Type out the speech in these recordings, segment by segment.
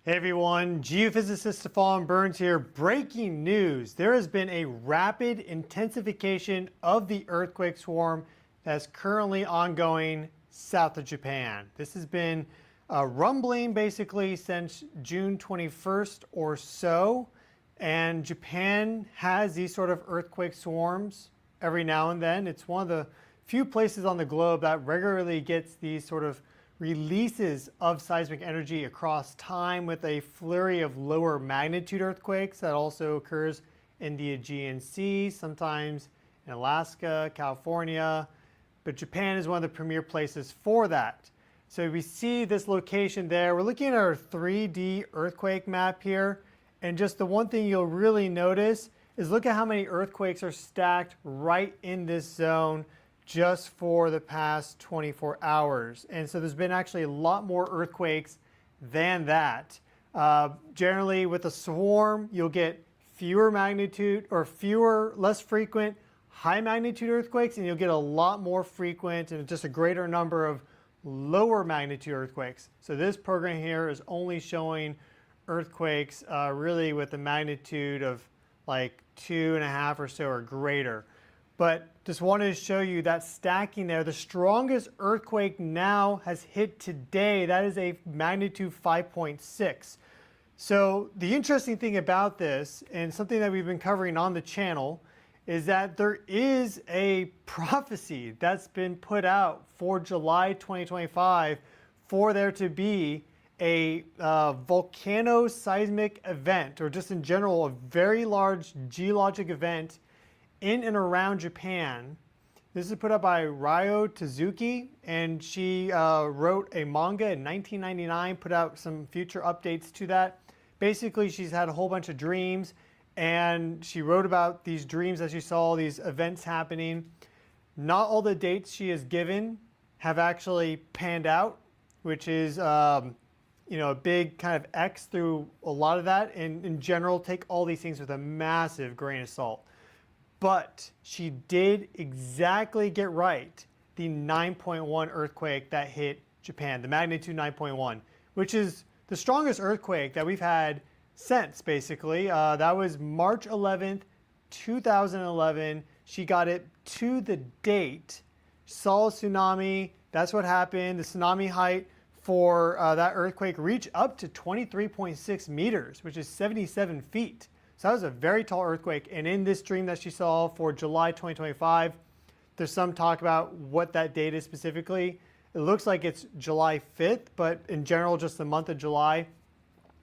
Hey everyone, geophysicist Stefan Burns here. Breaking news. There has been a rapid intensification of the earthquake swarm that's currently ongoing south of Japan. This has been rumbling basically since June 21st or so. And Japan has these sort of earthquake swarms every now and then. It's one of the few places on the globe that regularly gets these sort of releases of seismic energy across time with a flurry of lower magnitude earthquakes that also occurs in the Aegean Sea, sometimes in Alaska, California, but Japan is one of the premier places for that. So we see this location there. We're looking at our 3D earthquake map here, and just the one thing you'll really notice is look at how many earthquakes are stacked right in this zone just for the past 24 hours. And so there's been actually a lot more earthquakes than that. Generally with a swarm, you'll get fewer magnitude or less frequent high magnitude earthquakes, and you'll get a lot more frequent and just a greater number of lower magnitude earthquakes. So this program here is only showing earthquakes really with a magnitude of like 2.5 or so or greater. But just wanted to show you that stacking there. The strongest earthquake now has hit today. That is a magnitude 5.6. So the interesting thing about this, and something that we've been covering on the channel, is that there is a prophecy that's been put out for July 2025 for there to be a volcano-seismic event, or just in general, a very large geologic event in and around Japan. This is put up by Ryo Tatsuki, and she wrote a manga in 1999, put out some future updates to that. Basically, she's had a whole bunch of dreams, and she wrote about these dreams as she saw these events happening. Not all the dates she has given have actually panned out, which is a big kind of X through a lot of that. And in general, take all these things with a massive grain of salt. But she did exactly get right the 9.1 earthquake that hit Japan, the magnitude 9.1, which is the strongest earthquake that we've had since, basically. That was March 11th, 2011. She got it to the date. Saw a tsunami. That's what happened. The tsunami height for that earthquake reached up to 23.6 meters, which is 77 feet. So that was a very tall earthquake. And in this dream that she saw for July 2025, there's some talk about what that date is specifically. It looks like it's July 5th, but in general, just the month of July.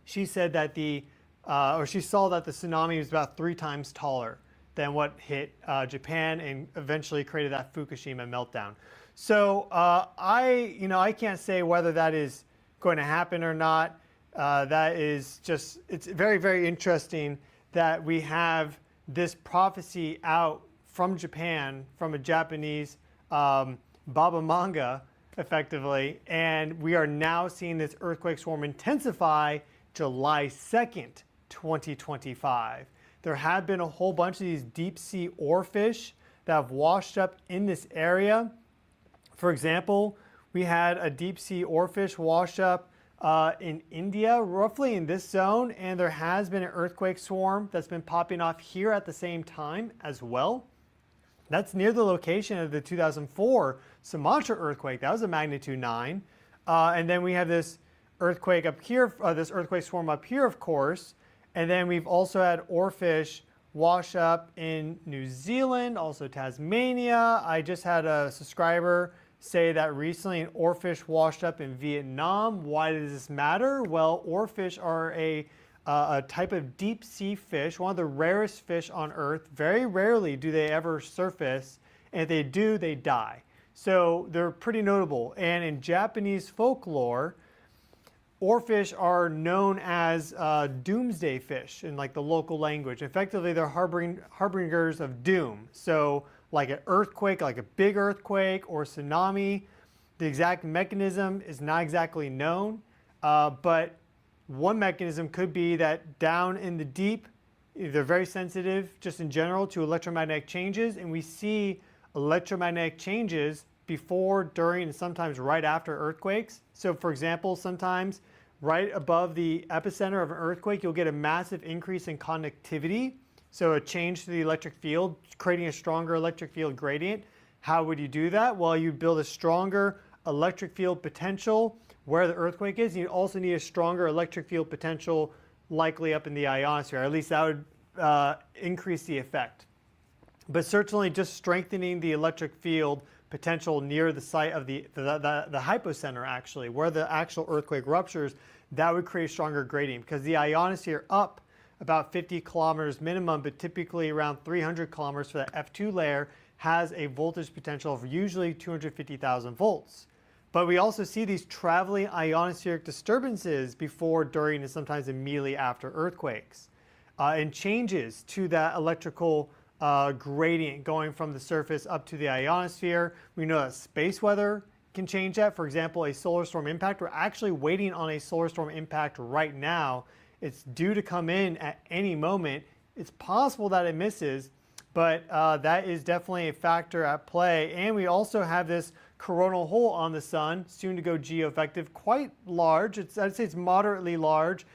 She said that she saw that the tsunami was about 3 times taller than what hit Japan and eventually created that Fukushima meltdown. So I can't say whether that is going to happen or not. That is just, it's very, very interesting that we have this prophecy out from Japan, from a Japanese Baba manga, effectively, and we are now seeing this earthquake swarm intensify July 2nd, 2025. There have been a whole bunch of these deep sea oarfish that have washed up in this area. For example, we had a deep sea oarfish wash up in India, roughly in this zone, and there has been an earthquake swarm that's been popping off here at the same time as well. That's near the location of the 2004 Sumatra earthquake. That was a magnitude 9. And then we have this earthquake up here, this earthquake swarm up here, of course. And then we've also had oarfish wash up in New Zealand, also Tasmania. I just had a subscriber say that recently an oarfish washed up in Vietnam. Why does this matter? Well, oarfish are a type of deep sea fish, one of the rarest fish on Earth. Very rarely do they ever surface, and if they do, they die. So they're pretty notable. And in Japanese folklore, oarfish are known as doomsday fish in like the local language. Effectively, they're harbingers of doom. So like an earthquake, like a big earthquake or tsunami, the exact mechanism is not exactly known, but one mechanism could be that down in the deep, they're very sensitive just in general to electromagnetic changes, and we see electromagnetic changes before, during, and sometimes right after earthquakes. So for example, sometimes right above the epicenter of an earthquake, you'll get a massive increase in conductivity. So a change to the electric field, creating a stronger electric field gradient. How would you do that? Well, you build a stronger electric field potential where the earthquake is. You also need a stronger electric field potential likely up in the ionosphere. At least that would increase the effect. But certainly just strengthening the electric field potential near the site of the hypocenter, actually, where the actual earthquake ruptures, that would create a stronger gradient, because the ionosphere up about 50 kilometers minimum, but typically around 300 kilometers for that F2 layer, has a voltage potential of usually 250,000 volts. But we also see these traveling ionospheric disturbances before, during, and sometimes immediately after earthquakes. And changes to that electrical gradient going from the surface up to the ionosphere. We know that space weather can change that. For example, a solar storm impact. We're actually waiting on a solar storm impact right now. It's due to come in at any moment. It's possible that it misses, but that is definitely a factor at play. And we also have this coronal hole on the sun, soon to go geoeffective, quite large. I'd say it's moderately large,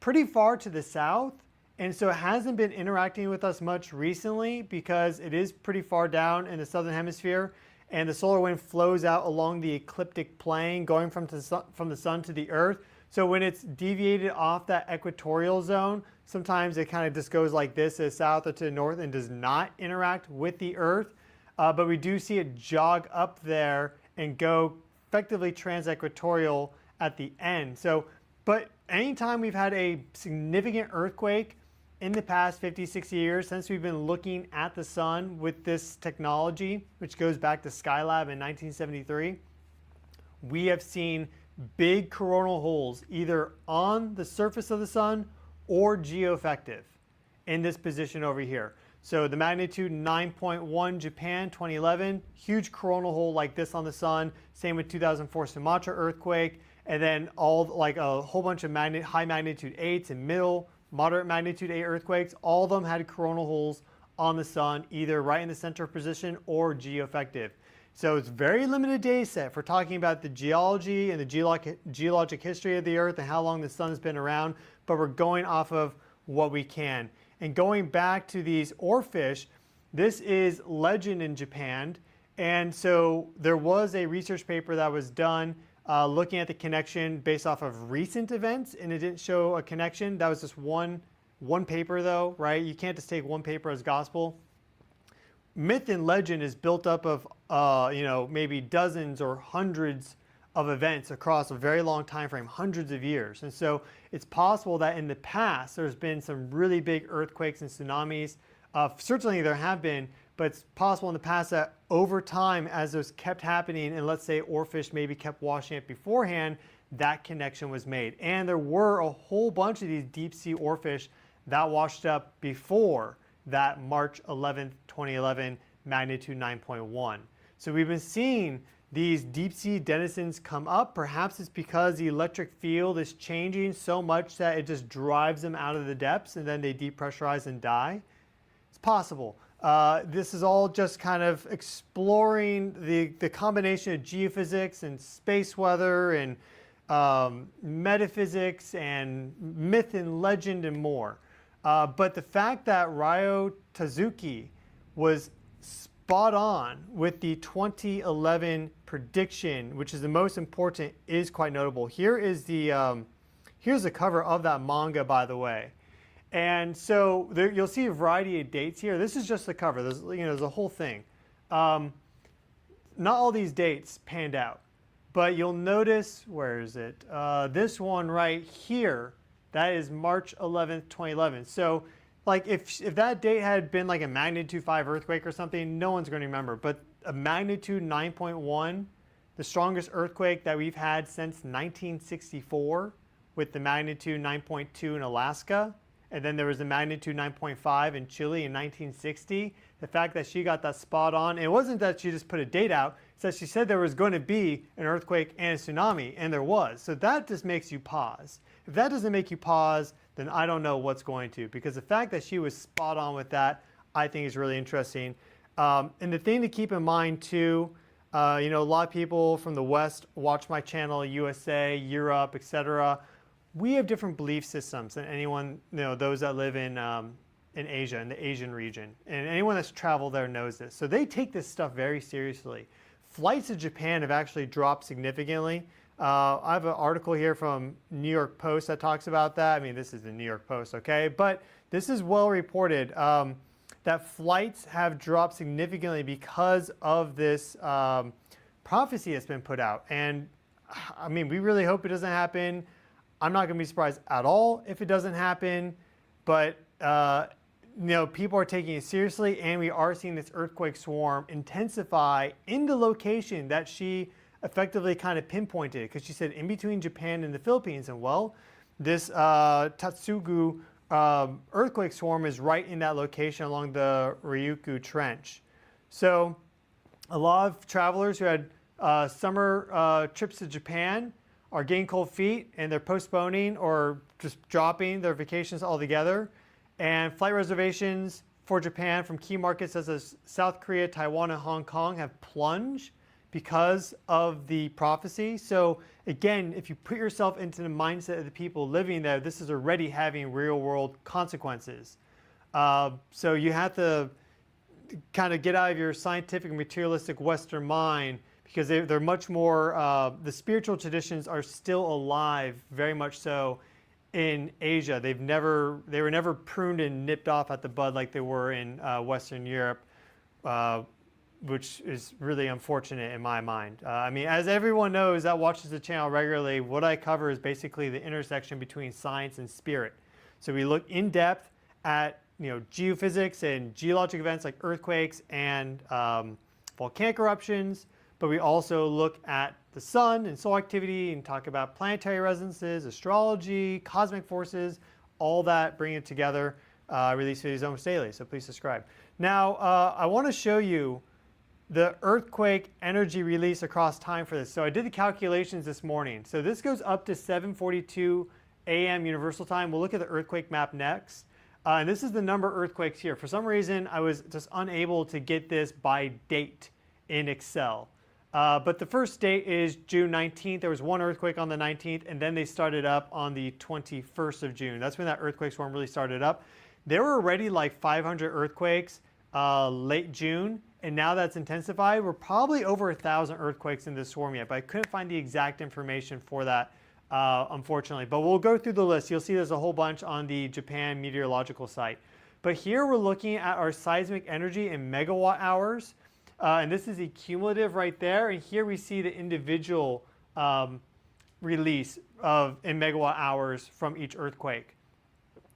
pretty far to the south. And so it hasn't been interacting with us much recently because it is pretty far down in the southern hemisphere, and the solar wind flows out along the ecliptic plane going from the sun to the earth. So when it's deviated off that equatorial zone, sometimes it kind of just goes like this to the south or to the north and does not interact with the earth. But we do see it jog up there and go effectively trans-equatorial at the end. But anytime we've had a significant earthquake in the past 50, 60 years, since we've been looking at the sun with this technology, which goes back to Skylab in 1973, we have seen big coronal holes either on the surface of the sun or geoeffective in this position over here. So the magnitude 9.1 Japan 2011, huge coronal hole like this on the sun. Same with 2004 Sumatra earthquake, and then like a whole bunch of high magnitude 8s and middle moderate magnitude 8 earthquakes. All of them had coronal holes on the sun, either right in the center position or geoeffective. So it's very limited data set for talking about the geology and the geologic history of the Earth and how long the sun's been around, but we're going off of what we can. And going back to these oarfish, this is legend in Japan. And so there was a research paper that was done looking at the connection based off of recent events, and it didn't show a connection. That was just one paper though, right? You can't just take one paper as gospel. Myth and legend is built up of maybe dozens or hundreds of events across a very long time frame, hundreds of years. And so it's possible that in the past there's been some really big earthquakes and tsunamis. Certainly there have been, but it's possible in the past that over time, as those kept happening, and let's say oarfish maybe kept washing it beforehand, that connection was made. And there were a whole bunch of these deep sea oarfish that washed up before that March 11th, 2011 magnitude 9.1. So we've been seeing these deep sea denizens come up. Perhaps it's because the electric field is changing so much that it just drives them out of the depths and then they depressurize and die. It's possible. This is all just kind of exploring the combination of geophysics and space weather and metaphysics and myth and legend and more. But the fact that Ryo Tatsuki was spot on with the 2011 prediction, which is the most important, is quite notable. Here is here's the cover of that manga, by the way. And so you'll see a variety of dates here. This is just the cover. There's a whole thing. Not all these dates panned out, but you'll notice, where is it? This one right here, that is March 11th, 2011. So like if that date had been like a magnitude 5 earthquake or something, no one's going to remember. But a magnitude 9.1, the strongest earthquake that we've had since 1964, with the magnitude 9.2 in Alaska. And then there was a magnitude 9.5 in Chile in 1960. The fact that she got that spot on, it wasn't that she just put a date out, it's that she said there was going to be an earthquake and a tsunami, and there was. So that just makes you pause. If that doesn't make you pause, then I don't know what's going to, because the fact that she was spot on with that, I think is really interesting. And the thing to keep in mind too, a lot of people from the West watch my channel, USA, Europe, etc. we have different belief systems than anyone, those that live in Asia, in the Asian region. And anyone that's traveled there knows this. So they take this stuff very seriously. Flights to Japan have actually dropped significantly. I have an article here from New York Post that talks about that. I mean, this is the New York Post, okay? But this is well reported that flights have dropped significantly because of this prophecy that's been put out. And I mean, we really hope it doesn't happen. I'm not going to be surprised at all if it doesn't happen. But, people are taking it seriously, and we are seeing this earthquake swarm intensify in the location that she effectively kind of pinpointed, because she said in between Japan and the Philippines. And well, this Tatsugo earthquake swarm is right in that location along the Ryukyu Trench. So a lot of travelers who had summer trips to Japan are getting cold feet, and they're postponing or just dropping their vacations altogether. And flight reservations for Japan from key markets such as South Korea, Taiwan, and Hong Kong have plunged because of the prophecy. So again, if you put yourself into the mindset of the people living there, this is already having real world consequences. So you have to kind of get out of your scientific and materialistic Western mind, because they're much more, the spiritual traditions are still alive, very much so, in Asia. They were never pruned and nipped off at the bud like they were in Western Europe, which is really unfortunate in my mind. I mean, as everyone knows that watches the channel regularly, what I cover is basically the intersection between science and spirit. So we look in depth at geophysics and geologic events like earthquakes and volcanic eruptions, but we also look at the sun and solar activity and talk about planetary resonances, astrology, cosmic forces, all that, bring it together. I release videos almost daily, so please subscribe. Now, I want to show you the earthquake energy release across time for this. So I did the calculations this morning. So this goes up to 7:42 a.m. Universal Time. We'll look at the earthquake map next. And this is the number of earthquakes here. For some reason, I was just unable to get this by date in Excel. But the first date is June 19th. There was one earthquake on the 19th, and then they started up on the 21st of June. That's when that earthquake swarm really started up. There were already like 500 earthquakes late June, and now that's intensified. We're probably over 1,000 earthquakes in this swarm yet, but I couldn't find the exact information for that, unfortunately. But we'll go through the list. You'll see there's a whole bunch on the Japan meteorological site. But here we're looking at our seismic energy in megawatt hours. And this is the cumulative right there. And here we see the individual release in megawatt hours from each earthquake.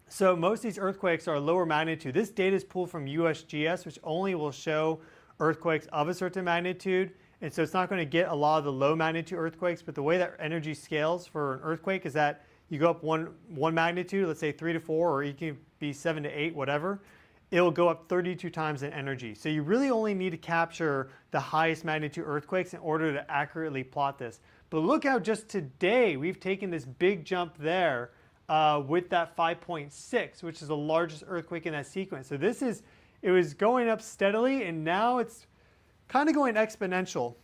So most of these earthquakes are lower magnitude. This data is pulled from USGS, which only will show earthquakes of a certain magnitude. And so it's not going to get a lot of the low magnitude earthquakes. But the way that energy scales for an earthquake is that you go up one magnitude, let's say 3 to 4, or it can be 7 to 8, whatever. It'll go up 32 times in energy. So you really only need to capture the highest magnitude earthquakes in order to accurately plot this. But look how just today we've taken this big jump there with that 5.6, which is the largest earthquake in that sequence. So it was going up steadily, and now it's kind of going exponential.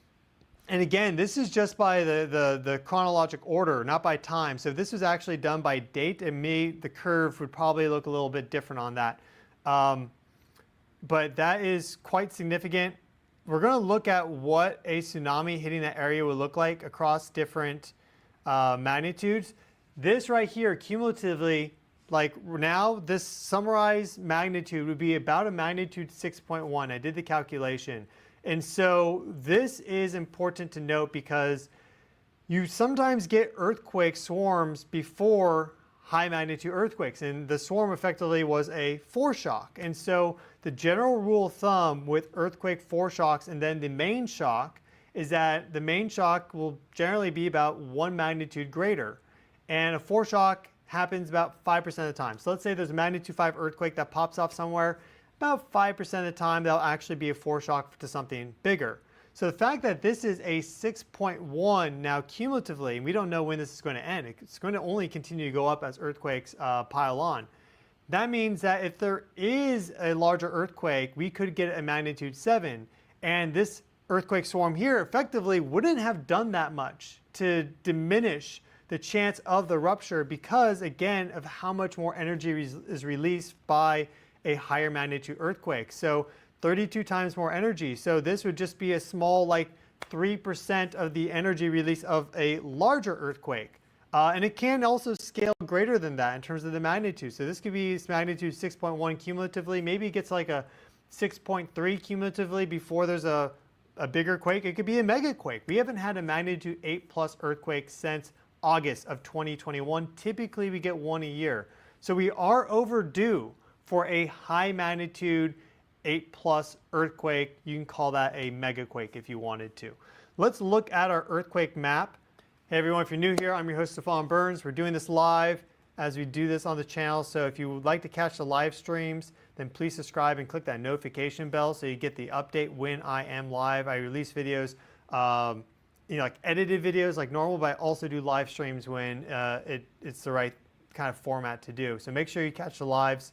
And again, this is just by the chronologic order, not by time. So if this was actually done by date, the curve would probably look a little bit different on that. But that is quite significant. We're going to look at what a tsunami hitting that area would look like across different magnitudes. This right here, cumulatively, like now, this summarized magnitude would be about a magnitude 6.1. I did the calculation. And so this is important to note, because you sometimes get earthquake swarms before high magnitude earthquakes, and the swarm effectively was a foreshock. And so the general rule of thumb with earthquake foreshocks and then the main shock is that the main shock will generally be about 1 magnitude greater, and a foreshock happens about 5% of the time. So let's say there's a magnitude 5 earthquake that pops off somewhere, about 5% of the time that'll actually be a foreshock to something bigger. So the fact that this is a 6.1 now cumulatively, and we don't know when this is going to end. It's going to only continue to go up as earthquakes pile on. That means that if there is a larger earthquake, we could get a magnitude 7. And this earthquake swarm here effectively wouldn't have done that much to diminish the chance of the rupture because, again, of how much more energy is released by a higher magnitude earthquake. So 32 times more energy. So this would just be a small, like 3% of the energy release of a larger earthquake. And it can also scale greater than that in terms of the magnitude. So this could be magnitude 6.1 cumulatively. Maybe it gets like a 6.3 cumulatively before there's a bigger quake. It could be a mega-quake. We haven't had a magnitude 8+ earthquake since August of 2021. Typically, we get one a year. So we are overdue for a high magnitude 8+ earthquake. You can call that a mega-quake if you wanted to. Let's look at our earthquake map. Hey everyone, if you're new here, I'm your host Stefan Burns. We're doing this live as we do this on the channel. So if you would like to catch the live streams, then please subscribe and click that notification bell so you get the update when I am live. I release videos, like edited videos like normal, but I also do live streams when it's the right kind of format to do. So make sure you catch the lives.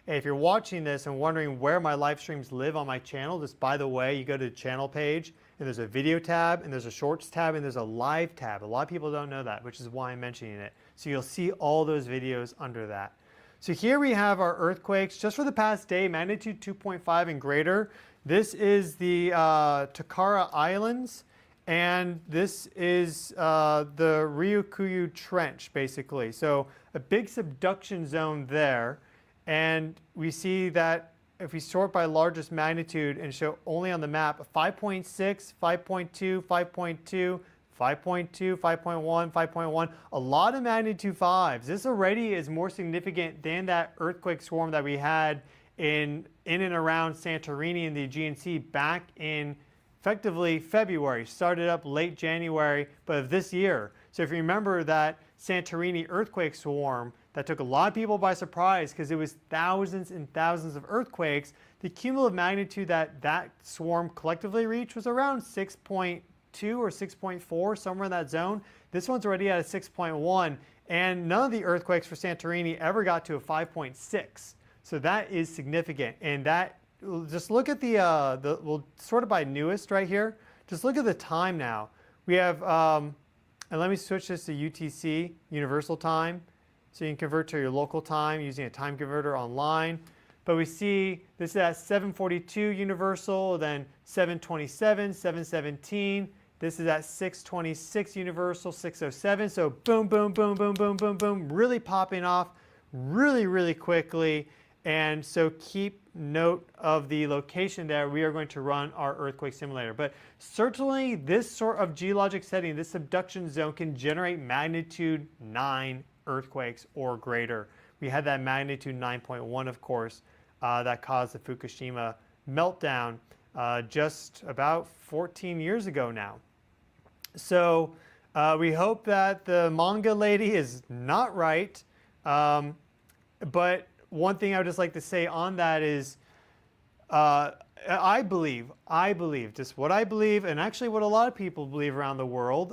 And if you're watching this and wondering where my live streams live on my channel, just by the way, you go to the channel page and there's a video tab and there's a shorts tab and there's a live tab. A lot of people don't know that, which is why I'm mentioning it. So you'll see all those videos under that. So here we have our earthquakes just for the past day, magnitude 2.5 and greater. This is the Takara Islands, and this is the Ryukyu Trench, basically. So a big subduction zone there. And we see that if we sort by largest magnitude and show only on the map 5.6, 5.2, 5.2, 5.2, 5.1, 5.1, a lot of magnitude 5s. This already is more significant than that earthquake swarm that we had in and around Santorini in the Aegean Sea back in effectively February. Started up late January, but of this year. So if you remember that Santorini earthquake swarm that took a lot of people by surprise because it was thousands and thousands of earthquakes, the cumulative magnitude that swarm collectively reached was around 6.2 or 6.4, somewhere in that zone. This one's already at a 6.1, and none of the earthquakes for Santorini ever got to a 5.6. So that is significant. And that, just look at we'll sort it by newest right here. Just look at the time now. We have, and let me switch this to UTC, Universal Time. So you can convert to your local time using a time converter online. But we see this is at 742 universal, then 727, 717. This is at 626 universal, 607. So boom, boom, boom, boom, boom, boom, boom, really popping off really, really quickly. And so keep note of the location there. We are going to run our earthquake simulator. But certainly this sort of geologic setting, this subduction zone can generate magnitude 9 earthquakes or greater. We had that magnitude 9.1, of course, that caused the Fukushima meltdown just about 14 years ago now. So we hope that the manga lady is not right. But one thing I would just like to say on that is I believe, just what I believe, and actually what a lot of people believe around the world,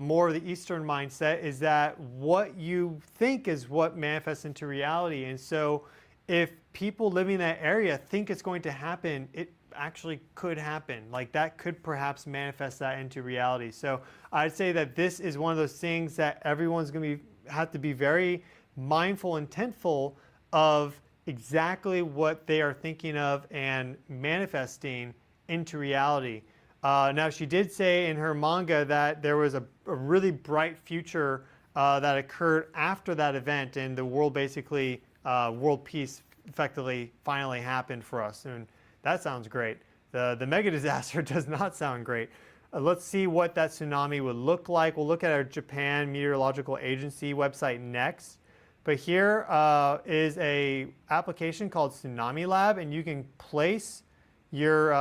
more of the Eastern mindset, is that what you think is what manifests into reality. And so if people living in that area think it's going to happen, it actually could happen. Like that could perhaps manifest that into reality. So I'd say that this is one of those things that everyone's going to have to be very mindful and intentful of exactly what they are thinking of and manifesting into reality. Now, she did say in her manga that there was a really bright future that occurred after that event, and the world basically, world peace effectively finally happened for us. And that sounds great. The mega disaster does not sound great. Let's see what that tsunami would look like. We'll look at our Japan Meteorological Agency website next. But here is a application called Tsunami Lab, and you can place your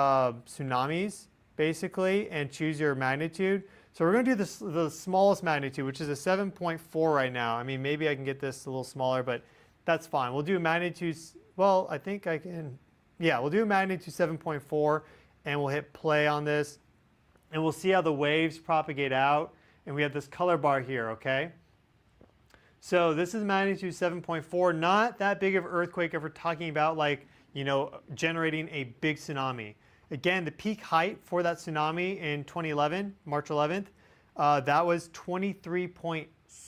tsunamis basically and choose your magnitude. So we're going to do the smallest magnitude, which is a 7.4 right now. I mean, maybe I can get this a little smaller, but that's fine. We'll do magnitudes. Well, I think I can. Yeah, we'll do a magnitude 7.4, and we'll hit play on this, and we'll see how the waves propagate out. And we have this color bar here, okay? So this is magnitude 7.4, not that big of an earthquake if we're talking about like, you know, generating a big tsunami. Again, the peak height for that tsunami in 2011, March 11th, that was 23.6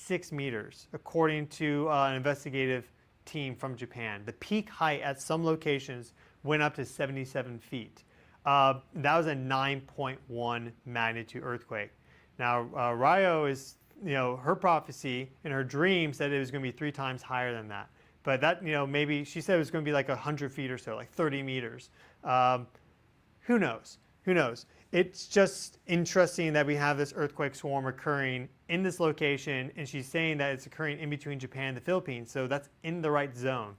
86 meters, according to an investigative team from Japan. The peak height at some locations went up to 77 feet. That was a 9.1 magnitude earthquake. Now, Ryo is, her prophecy and her dream said it was going to be 3 times higher than that. But that, maybe she said it was going to be like 100 feet or so, like 30 meters. Who knows? Who knows? It's just interesting that we have this earthquake swarm occurring in this location, and she's saying that it's occurring in between Japan and the Philippines, so that's in the right zone.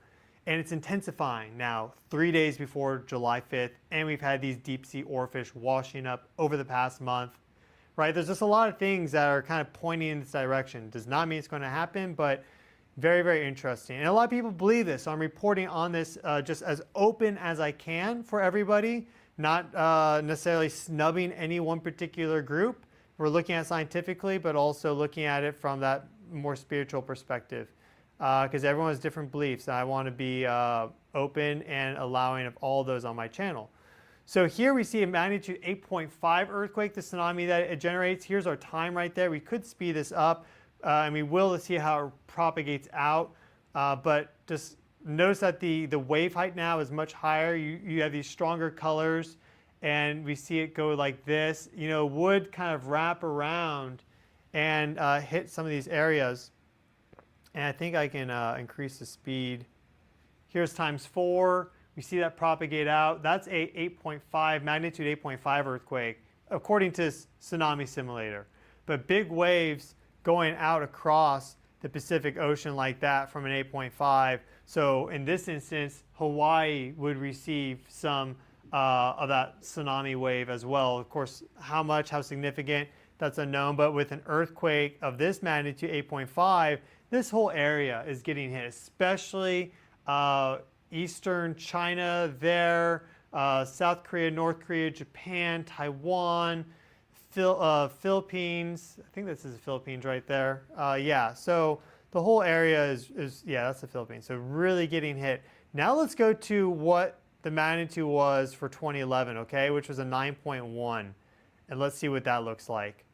And it's intensifying now, 3 days before July 5th, and we've had these deep sea oarfish washing up over the past month, right? There's just a lot of things that are kind of pointing in this direction. Does not mean it's going to happen, but very, very interesting. And a lot of people believe this, so I'm reporting on this just as open as I can for everybody, not necessarily snubbing any one particular group. We're looking at it scientifically, but also looking at it from that more spiritual perspective, because everyone has different beliefs, and I want to be open and allowing of all those on my channel. So here we see a magnitude 8.5 earthquake, the tsunami that it generates. Here's our time right there. We could speed this up, and we will to see how it propagates out, but just notice that the wave height now is much higher. You have these stronger colors, and we see it go like this. Would kind of wrap around and hit some of these areas. And I think I can increase the speed. Here's ×4. We see that propagate out. That's a 8.5, magnitude 8.5 earthquake, according to Tsunami Simulator. But big waves going out across the Pacific Ocean like that from an 8.5. So in this instance, Hawaii would receive some of that tsunami wave as well. Of course, how much, how significant, that's unknown. But with an earthquake of this magnitude, 8.5, this whole area is getting hit, especially eastern China there, South Korea, North Korea, Japan, Taiwan, Philippines. I think this is the Philippines right there. Yeah, so the whole area is, yeah, that's the Philippines. So really getting hit. Now let's go to what the magnitude was for 2011, okay, which was a 9.1. And let's see what that looks like.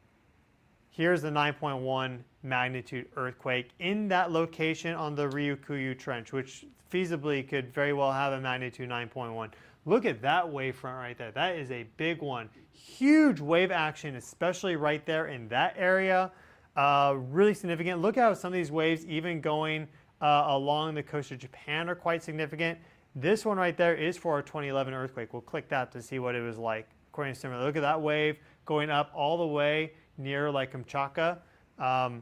Here's the 9.1 magnitude earthquake in that location on the Ryukyu Trench, which feasibly could very well have a magnitude 9.1. Look at that wavefront right there. That is a big one. Huge wave action, especially right there in that area. Really significant. Look how some of these waves, even going along the coast of Japan, are quite significant. This one right there is for our 2011 earthquake. We'll click that to see what it was like. According to Simulator, look at that wave going up all the way near like Kamchatka. And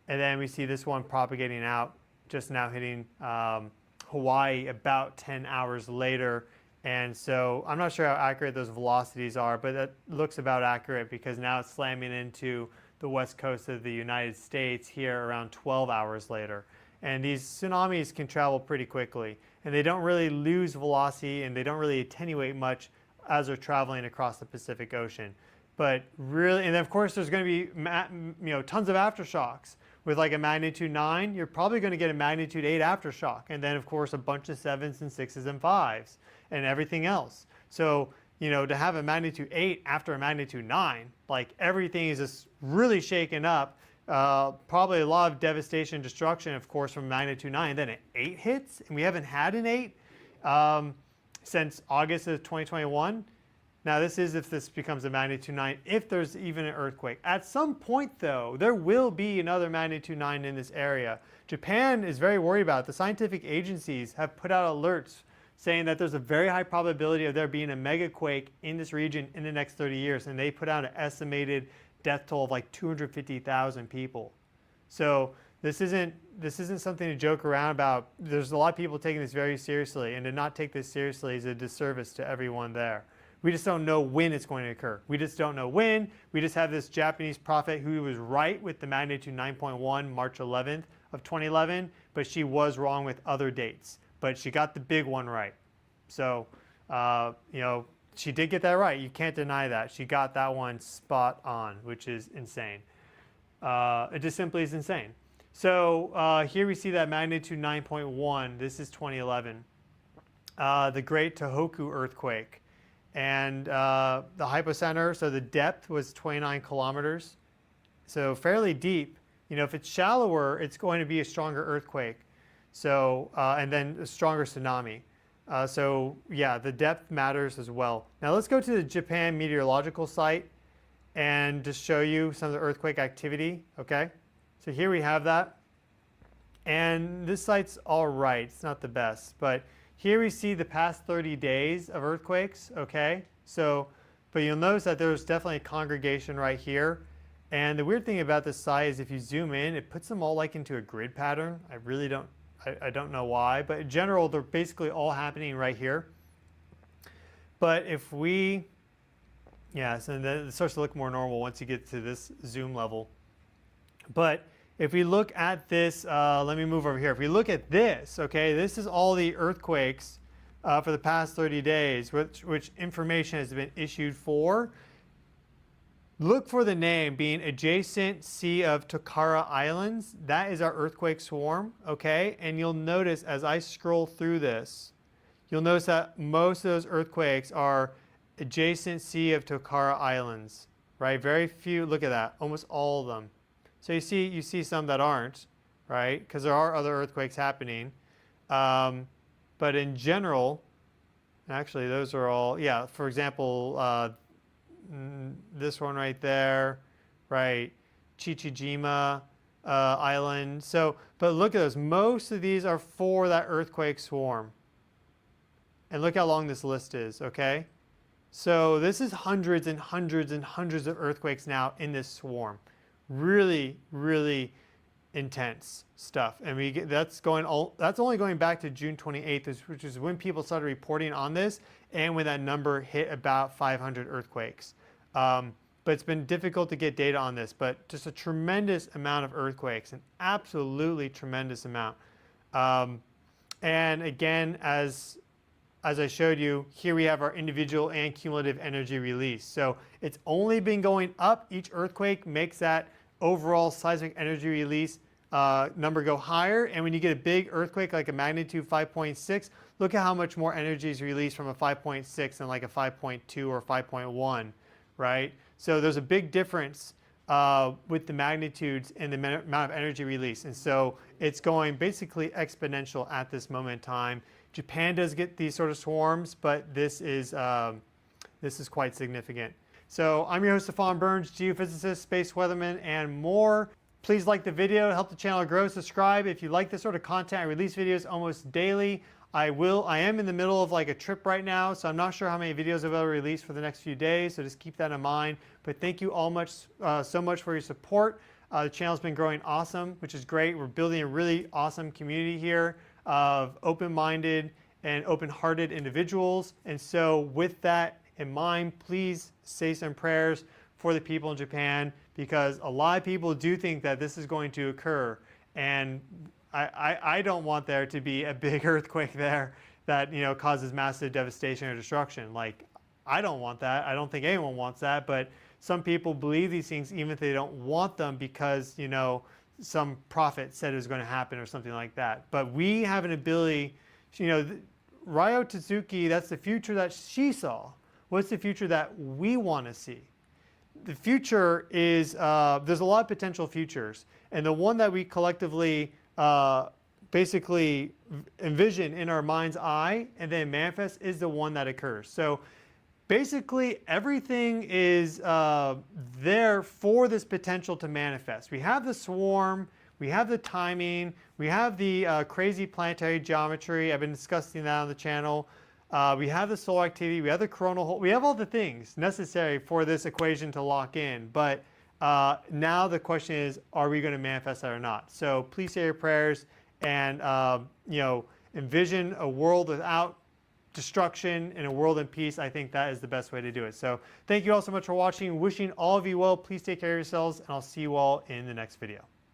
then we see this one propagating out, just now hitting Hawaii about 10 hours later. And so I'm not sure how accurate those velocities are, but that looks about accurate because now it's slamming into the west coast of the United States here around 12 hours later. And these tsunamis can travel pretty quickly, and they don't really lose velocity, and they don't really attenuate much as they're traveling across the Pacific Ocean. But really, and then of course there's going to be tons of aftershocks. With like a magnitude 9, you're probably going to get a magnitude 8 aftershock, and then of course a bunch of 7s and 6s and 5s and everything else. So to have a magnitude 8 after a magnitude 9, like everything is just really shaken up. Probably a lot of devastation and destruction, of course, from magnitude 9. And then an 8 hits, and we haven't had an 8 since August of 2021. Now, this is if this becomes a magnitude 9, if there's even an earthquake. At some point, though, there will be another magnitude 9 in this area. Japan is very worried about it. The scientific agencies have put out alerts saying that there's a very high probability of there being a Mega-Quake in this region in the next 30 years. And they put out an estimated death toll of like 250,000 people. So this isn't something to joke around about. There's a lot of people taking this very seriously, and to not take this seriously is a disservice to everyone there. We just don't know when it's going to occur. We just don't know when. We just have this Japanese prophet who was right with the magnitude 9.1 March 11th of 2011, but she was wrong with other dates. But she got the big one right. So, she did get that right. You can't deny that. She got that one spot on, which is insane. It just simply is insane. So here we see that magnitude 9.1. This is 2011. The Great Tohoku earthquake. And the hypocenter, so the depth was 29 kilometers. So fairly deep. You know, if it's shallower, it's going to be a stronger earthquake. So, and then a stronger tsunami. So yeah, the depth matters as well. Now let's go to the Japan meteorological site and just show you some of the earthquake activity, okay? So here we have that. And this site's all right, it's not the best, but here we see the past 30 days of earthquakes, okay? So, but you'll notice that there's definitely a congregation right here. And the weird thing about this site is if you zoom in, it puts them all like into a grid pattern. I don't know why, but in general, they're basically all happening right here. But if we, yeah, so then it starts to look more normal once you get to this zoom level. But if we look at this, let me move over here. If we look at this, okay, this is all the earthquakes for the past 30 days, which information has been issued for. Look for the name being adjacent Sea of Tokara Islands. That is our earthquake swarm, okay? And you'll notice as I scroll through this, you'll notice that most of those earthquakes are adjacent Sea of Tokara Islands, right? Very few, look at that, almost all of them. So you see some that aren't, right? Because there are other earthquakes happening. But in general, actually those are all, yeah, for example, this one right there, right? Chichijima Island. So, but look at those. Most of these are for that earthquake swarm. And look how long this list is, okay? So this is hundreds and hundreds and hundreds of earthquakes now in this swarm. Really, really intense stuff. And that's only going back to June 28th, which is when people started reporting on this and when that number hit about 500 earthquakes. But it's been difficult to get data on this, but just a tremendous amount of earthquakes, an absolutely tremendous amount. And again, as I showed you, here we have our individual and cumulative energy release. So it's only been going up. Each earthquake makes that overall seismic energy release number go higher. And when you get a big earthquake like a magnitude 5.6, look at how much more energy is released from a 5.6 than like a 5.2 or 5.1, right? So there's a big difference with the magnitudes and the amount of energy release. And so it's going basically exponential at this moment in time. Japan does get these sort of swarms, but this is quite significant. So I'm your host, Stefan Burns, geophysicist, space weatherman, and more. Please like the video, help the channel grow, subscribe. If you like this sort of content, I release videos almost daily. I am in the middle of like a trip right now, so I'm not sure how many videos I'll be able to release for the next few days, so just keep that in mind. But thank you all so much for your support. The channel's been growing awesome, which is great. We're building a really awesome community here of open-minded and open-hearted individuals. And so with that in mind, please say some prayers for the people in Japan, because a lot of people do think that this is going to occur. And I don't want there to be a big earthquake there that, you know, causes massive devastation or destruction. Like, I don't want that. I don't think anyone wants that. But some people believe these things even if they don't want them because, you know, some prophet said it was going to happen or something like that. But we have an ability, you know, Ryo Tatsuki, that's the future that she saw. What's the future that we want to see? The future is, there's a lot of potential futures. And the one that we collectively basically envision in our mind's eye and then manifest is the one that occurs. So basically everything is there for this potential to manifest. We have the swarm, we have the timing, we have the crazy planetary geometry. I've been discussing that on the channel. We have the solar activity, we have the coronal hole, we have all the things necessary for this equation to lock in. But now the question is, are we going to manifest that or not? So please say your prayers and you know, envision a world without destruction and a world in peace. I think that is the best way to do it. So thank you all so much for watching. Wishing all of you well. Please take care of yourselves, and I'll see you all in the next video.